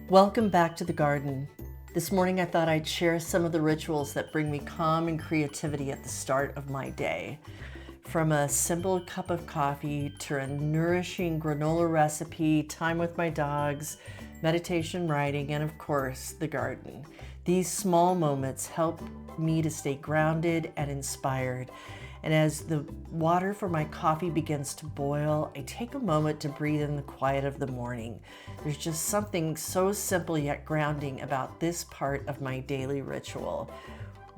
Welcome back to the garden. This morning I thought I'd share some of the rituals that bring me calm and creativity at the start of my day. From a simple cup of coffee to a nourishing granola recipe, time with my dogs, meditation, writing, and of course, the garden. These small moments help me to stay grounded and inspired. And as the water for my coffee begins to boil, I take a moment to breathe in the quiet of the morning. There's just something so simple yet grounding about this part of my daily ritual.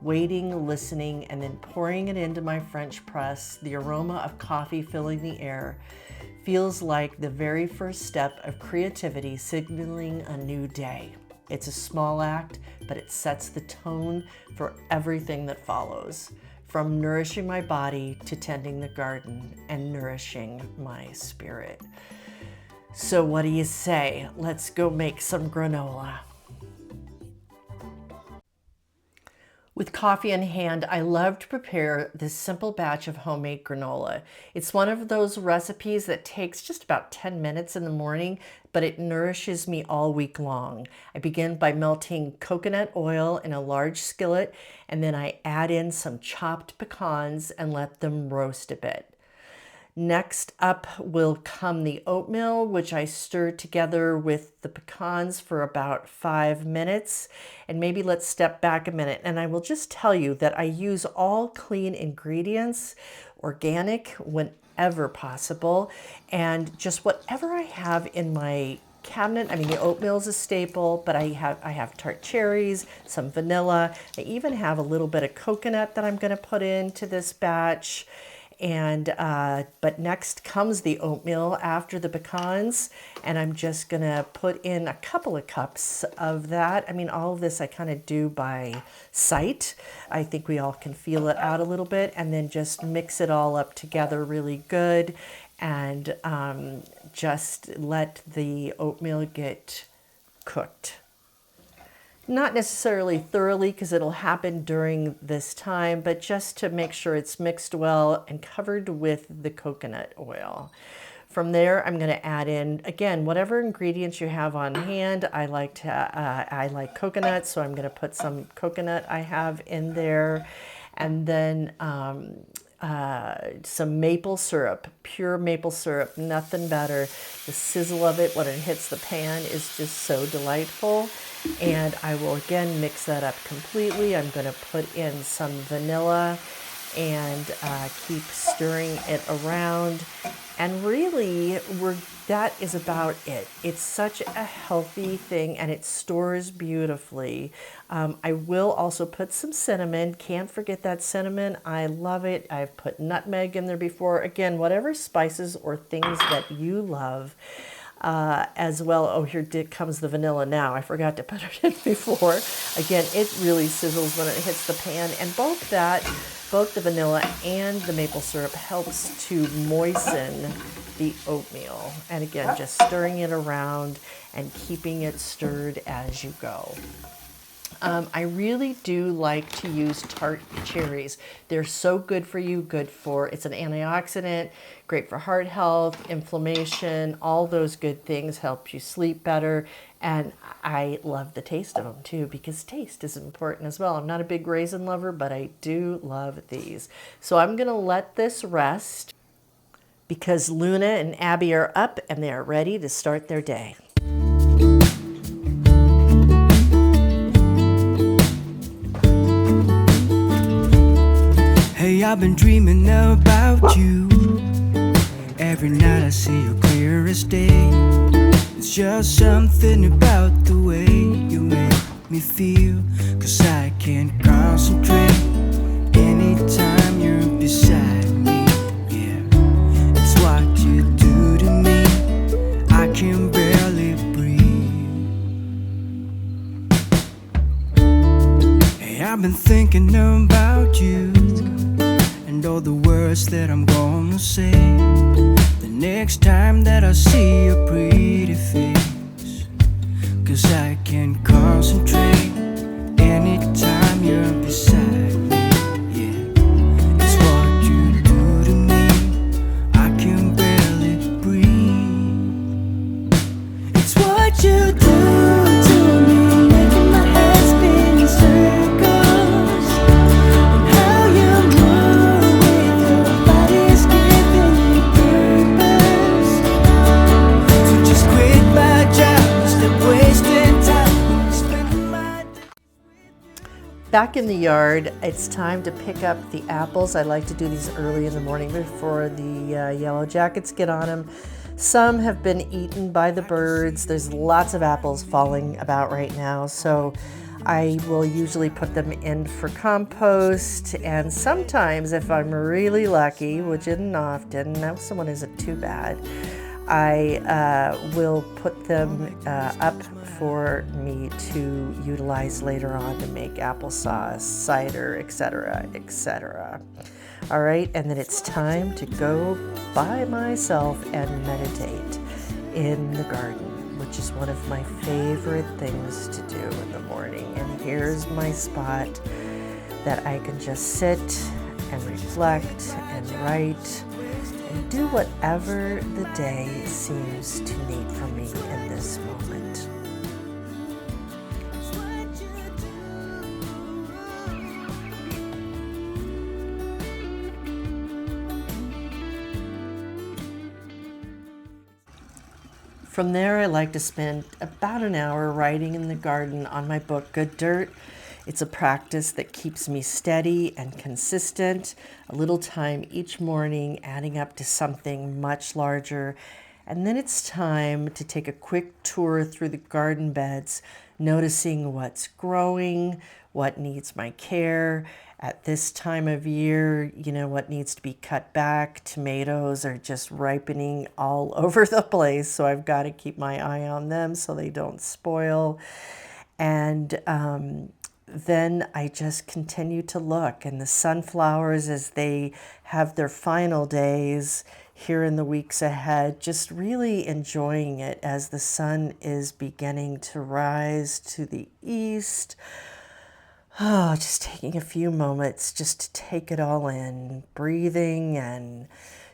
Waiting, listening, and then pouring it into my French press, the aroma of coffee filling the air, feels like the very first step of creativity signaling a new day. It's a small act, but it sets the tone for everything that follows. From nourishing my body to tending the garden and nourishing my spirit. So what do you say? Let's go make some granola. With coffee in hand, I love to prepare this simple batch of homemade granola. It's one of those recipes that takes just about 10 minutes in the morning, but it nourishes me all week long. I begin by melting coconut oil in a large skillet, and then I add in some chopped pecans and let them roast a bit. Next up will come the oatmeal, which I stir together with the pecans for about 5 minutes. And maybe let's step back a minute. And I will just tell you that I use all clean ingredients, organic whenever possible, and just whatever I have in my cabinet. I mean, the oatmeal is a staple, but I have tart cherries, some vanilla. I even have a little bit of coconut that I'm going to put into this batch. And but next comes the oatmeal after the pecans, and I'm just gonna put in a couple of cups of that. I mean, all of this I kind of do by sight. I think we all can feel it out a little bit, and then just mix it all up together really good, and just let the oatmeal get cooked. Not necessarily thoroughly because it'll happen during this time, but just to make sure it's mixed well and covered with the coconut oil. From there, I'm going to add in, again, whatever ingredients you have on hand. I like coconut, so I'm going to put some coconut I have in there. And then some maple syrup, pure maple syrup, nothing better. The sizzle of it when it hits the pan is just so delightful. And I will again mix that up completely. I'm going to put in some vanilla and keep stirring it around. And really, that is about it. It's such a healthy thing, and it stores beautifully. I will also put some cinnamon. Can't forget that cinnamon. I love it. I've put nutmeg in there before. Again, whatever spices or things that you love. As well. Oh, here comes the vanilla now. I forgot to put it in before. Again, it really sizzles when it hits the pan, and both the vanilla and the maple syrup helps to moisten the oatmeal. And again, just stirring it around and keeping it stirred as you go. I really do like to use tart cherries. They're so good for you, it's an antioxidant, great for heart health, inflammation, all those good things, help you sleep better. And I love the taste of them too, because taste is important as well. I'm not a big raisin lover, but I do love these. So I'm gonna let this rest because Luna and Abby are up and they are ready to start their day. Hey, I've been dreaming about you. Every night I see you clear as day. It's just something about the way you make me feel. 'Cause I can't concentrate anytime you're beside me. Yeah, it's what you do to me. I can barely breathe. Hey, I've been thinking about you and all the words that I'm gonna say the next time that I see your pretty face. 'Cause I can't concentrate anytime you're beside me. Yeah, it's what you do to me. I can barely breathe. what you do to me, making my head spin in circles. And how you move with your body is giving me purpose. So just quit my job, stop wasting time, spending my day. Back in the yard, it's time to pick up the apples. I like to do these early in the morning before the yellow jackets get on them. Some have been eaten by the birds. There's lots of apples falling about right now, so I will usually put them in for compost, and sometimes if I'm really lucky, which isn't often, now someone isn't too bad, I will put them up for me to utilize later on to make applesauce, cider, etc., etc. All right, and then it's time to go by myself and meditate in the garden, which is one of my favorite things to do in the morning. And here's my spot that I can just sit and reflect and write and do whatever the day seems to need from me in this moment. From there, I like to spend about an hour writing in the garden on my book, Good Dirt. It's a practice that keeps me steady and consistent, a little time each morning adding up to something much larger. And then it's time to take a quick tour through the garden beds, noticing what's growing, what needs my care. At this time of year, what needs to be cut back. Tomatoes are just ripening all over the place, so I've got to keep my eye on them so they don't spoil. And then I just continue to look. And the sunflowers, as they have their final days here in the weeks ahead, just really enjoying it as the sun is beginning to rise to the east. Oh, just taking a few moments just to take it all in, breathing and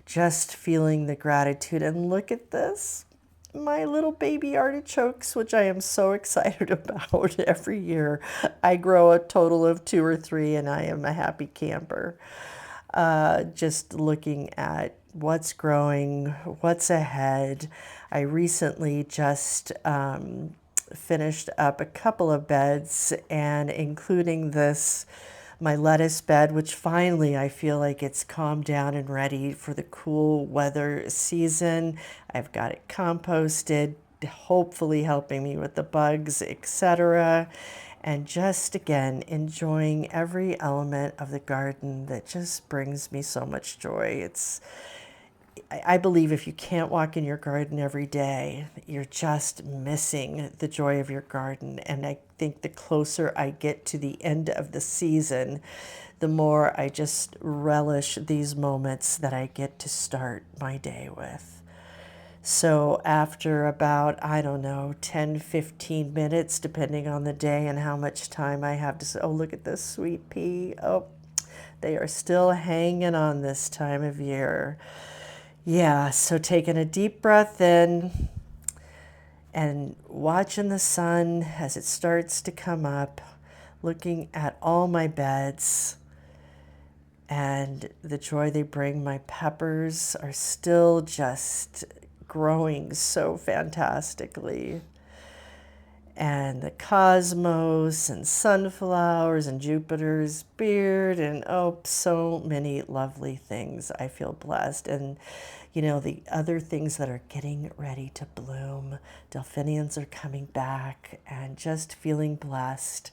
just feeling the gratitude. And look at this, my little baby artichokes, which I am so excited about. Every year I grow a total of 2 or 3 and I am a happy camper. Just looking at what's growing, what's ahead. I recently just finished up a couple of beds, and including this, my lettuce bed, which finally I feel like it's calmed down and ready for the cool weather season. I've got it composted, hopefully helping me with the bugs, etc. And just again, enjoying every element of the garden that just brings me so much joy. I believe if you can't walk in your garden every day, you're just missing the joy of your garden. And I think the closer I get to the end of the season, the more I just relish these moments that I get to start my day with. So after about, 10, 15 minutes, depending on the day and how much time I have to say, oh, look at this sweet pea. Oh, they are still hanging on this time of year. Yeah, so taking a deep breath in and watching the sun as it starts to come up, looking at all my beds and the joy they bring. My peppers are still just growing so fantastically. And the cosmos and sunflowers and Jupiter's beard and so many lovely things. I feel blessed. And the other things that are getting ready to bloom, delphiniums are coming back, and just feeling blessed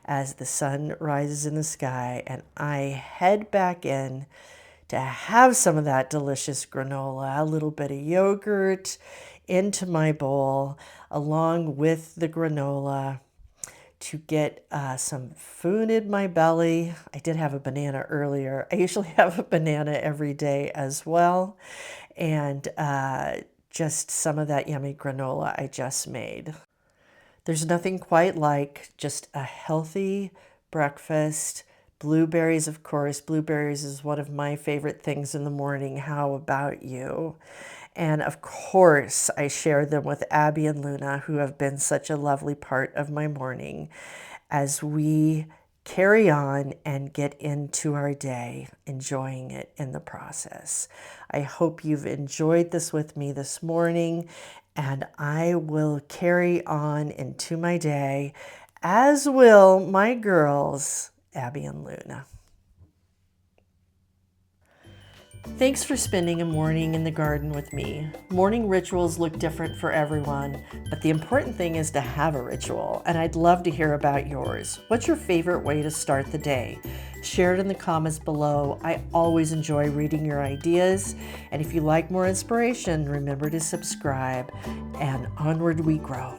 as the sun rises in the sky and I head back in to have some of that delicious granola, a little bit of yogurt into my bowl along with the granola to get some food in my belly. I did have a banana earlier. I usually have a banana every day as well. And just some of that yummy granola I just made. There's nothing quite like just a healthy breakfast. Blueberries, of course. Blueberries is one of my favorite things in the morning. How about you? And of course, I share them with Abby and Luna, who have been such a lovely part of my morning as we carry on and get into our day, enjoying it in the process. I hope you've enjoyed this with me this morning, and I will carry on into my day, as will my girls, Abby and Luna. Thanks for spending a morning in the garden with me. Morning rituals look different for everyone, but the important thing is to have a ritual, and I'd love to hear about yours. What's your favorite way to start the day? Share it in the comments below. I always enjoy reading your ideas, and if you like more inspiration, remember to subscribe, and onward we grow.